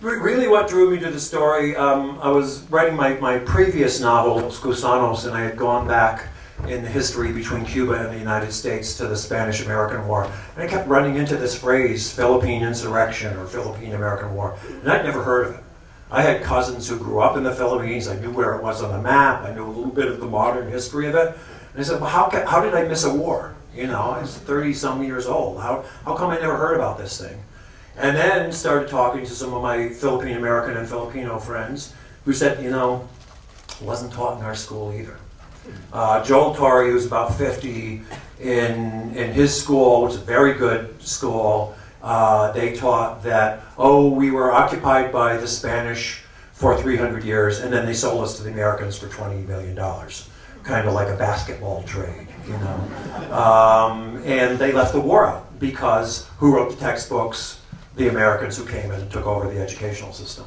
Really what drew me to the story, I was writing my previous novel, Los Gusanos, and I had gone back in the history between Cuba and the United States to the Spanish-American War. And I kept running into this phrase, Philippine Insurrection or Philippine-American War, and I'd never heard of it. I had cousins who grew up in the Philippines. I knew where it was on the map. I knew a little bit of the modern history of it. And I said, well, how did I miss a war? You know, I was 30-some years old. How come I never heard about this thing? And then started talking to some of my Philippine-American and Filipino friends who said, you know, it wasn't taught in our school either. Joel Torrey, who's about 50, in his school, which is a very good school, they taught that, oh, we were occupied by the Spanish for 300 years, and then they sold us to the Americans for $20 million. Kind of like a basketball trade, you know. And they left the war out, because who wrote the textbooks? The Americans who came in and took over the educational system.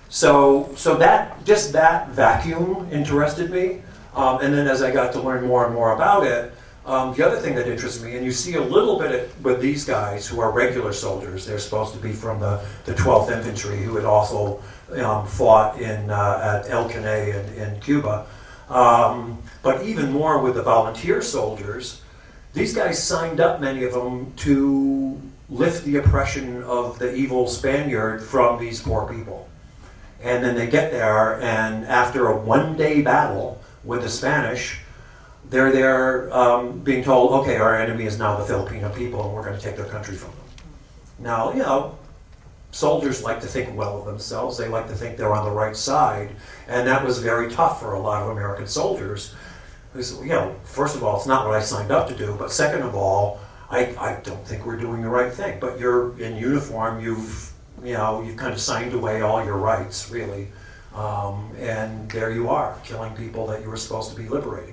So that, just that vacuum interested me. And then as I got to learn more and more about it, the other thing that interests me, and you see a little bit with these guys who are regular soldiers, they're supposed to be from the 12th Infantry, who had also fought at El Caney in Cuba. But even more with the volunteer soldiers, these guys signed up, many of them, to lift the oppression of the evil Spaniard from these poor people. And then they get there, and after a one-day battle with the Spanish, they're there being told, okay, our enemy is now the Filipino people, and we're going to take their country from them. Now, you know, soldiers like to think well of themselves. They like to think they're on the right side, and that was very tough for a lot of American soldiers. Because, you know, first of all, it's not what I signed up to do, but second of all, I don't think we're doing the right thing. But you're in uniform, you've kind of signed away all your rights, really. And there you are, killing people that you were supposed to be liberating.